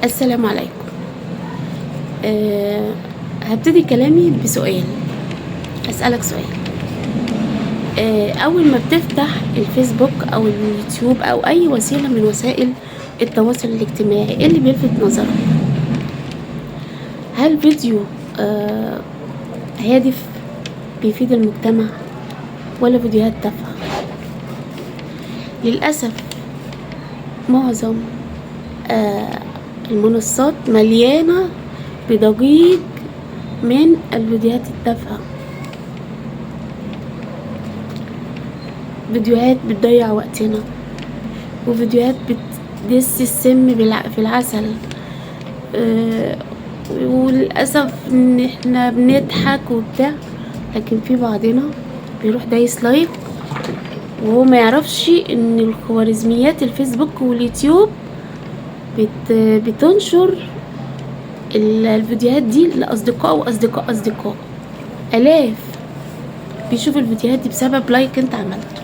السلام عليكم. هبتدي كلامي بسؤال. أسألك سؤال. أول ما بتفتح الفيسبوك أو اليوتيوب أو أي وسيلة من وسائل التواصل الاجتماعي، إيه اللي بيلفت نظرك؟ هل فيديو هادف بيفيد المجتمع، ولا فيديوهات تافهة؟ للأسف معظم المنصات مليانة بضجيج من الفيديوهات التافهة، فيديوهات بتضيع وقتنا، وفيديوهات بتدس السم في العسل. وللأسف ان احنا بنضحك وبتاع، لكن في بعضنا بيروح دايس لايك وهو ما يعرفش ان الخوارزميات الفيسبوك واليوتيوب بتنشر الفيديوهات دي لأصدقاء وأصدقاء أصدقاء. آلاف بيشوف الفيديوهات دي بسبب لايك انت عملته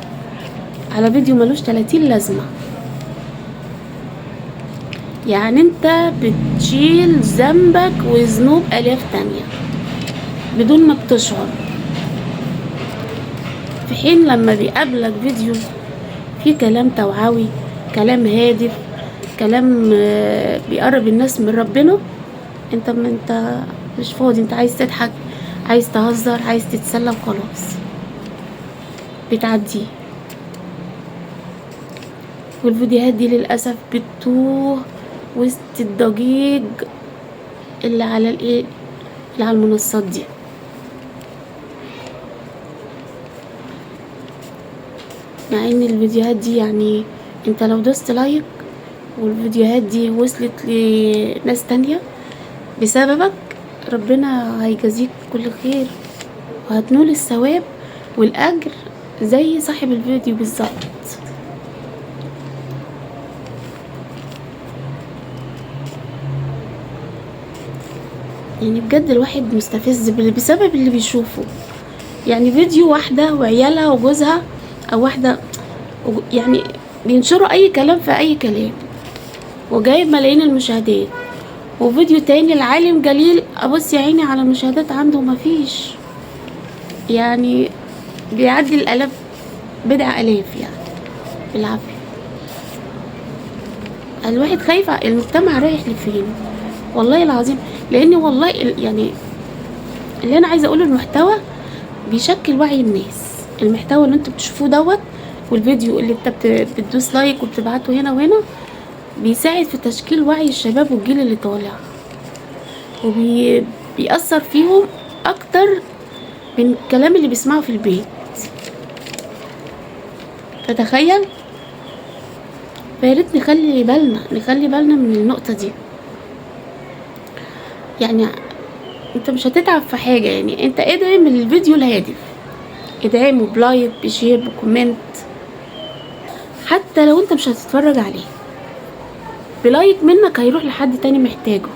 على فيديو ملوش 30 لازمة. يعني انت بتشيل ذنبك وذنوب آلاف تانية بدون ما بتشعر، في حين لما بيقابلك فيديو فيه كلام توعوي، كلام هادف، كلام بيقرب الناس من ربنا، انت مش فاضي، انت عايز تضحك، عايز تهزر، عايز تتسلى وخلاص بتعديه. والفيديوهات دي للأسف بتتوه وسط الضجيج اللي على المنصات دي. مع ان الفيديوهات دي يعني انت لو دوست لايك والفيديوهات دي وصلت لناس تانية بسببك، ربنا هيجازيك كل خير وهتنول الثواب والأجر زي صاحب الفيديو بالظبط. يعني بجد الواحد مستفز بسبب اللي بيشوفه. يعني فيديو واحدة وعيالها وجوزها، او واحدة يعني بينشروا اي كلام في اي كلام وجايب ملايين المشاهدات، وفيديو تاني العالم جليل ابص يا عيني على المشاهدات عنده مفيش، يعني بيعدي الالاف، بضع الاف يعني بالعافية. الواحد خايف المجتمع رايح لفين والله العظيم. لان والله يعني اللي انا عايزه اقوله، المحتوى بيشكل وعي الناس. المحتوى اللي انتوا بتشوفوه دوت والفيديو اللي انت بتدوس لايك وبتبعته هنا وهنا بيساعد في تشكيل وعي الشباب والجيل اللي طالع، وبيأثر فيهم اكتر من الكلام اللي بيسمعه في البيت. فتخيل، فياريت نخلي بالنا من النقطة دي. يعني انت مش هتتعب في حاجة، يعني انت ادعم الفيديو الهادف، ادعمه بلايك بشير بكومنت، حتى لو انت مش هتتفرج عليه بلايك منك هيروح لحد تاني محتاجه.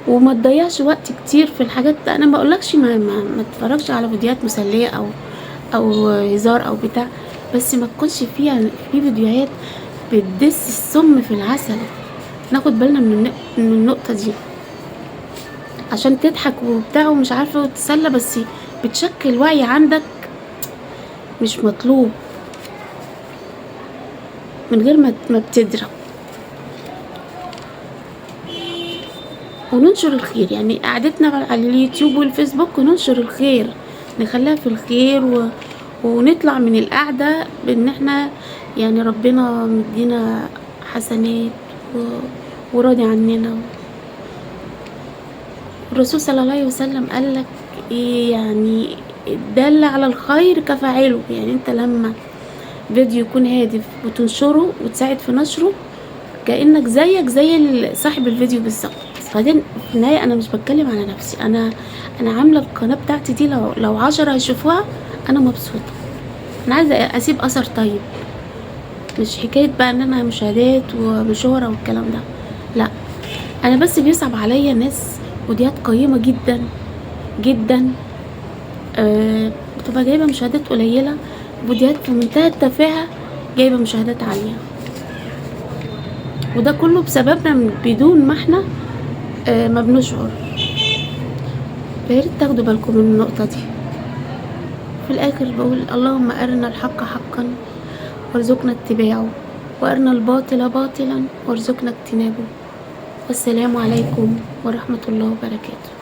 وما تضيعش وقت كتير في الحاجات. انا ما بقولكش ما تتفرجش على فيديوهات مسلية او هزار او بتاع، بس ما تكونش فيها في فيديوهات بتدس السم في العسل. ناخد بالنا من النقطة دي عشان تضحك وبتاع ومش عارفة وتتسلى، بس بتشكل وعي عندك مش مطلوب من غير ما بتدرى. وننشر الخير، يعني قعدتنا على اليوتيوب والفيسبوك وننشر الخير، نخليها في الخير ونطلع من القعدة بان احنا يعني ربنا مدينا حسنات وراضي عننا. الرسول صلى الله عليه وسلم قال لك ايه؟ يعني الدل على الخير كفاعله. يعني انت لما فيديو يكون هادف وتنشره وتساعد في نشره، كأنك زي صاحب الفيديو بالظبط. بعدين في النهاية انا مش بتكلم على نفسي، انا عاملة القناة بتاعتي دي لو 10 هيشوفوها انا مبسوطة. انا عايزة اسيب اثر طيب، مش حكاية بقى ان انا مشاهدات ومشهورة والكلام ده، لا. انا بس بيصعب عليا ناس فيديوهات قيمة جدا جدا بتبقى جايبة مشاهدات قليلة، فيديوهات في منتهى التفاهة جايبة مشاهدات عالية. وده كله بسببنا بدون ما احنا ما بنشعر. فياريت تاخدوا بالكم من النقطة دي. في الاخر بقول اللهم ارنا الحق حقا وارزقنا اتباعه، وارنا الباطل باطلا وارزقنا اجتنابه. والسلام عليكم ورحمة الله وبركاته.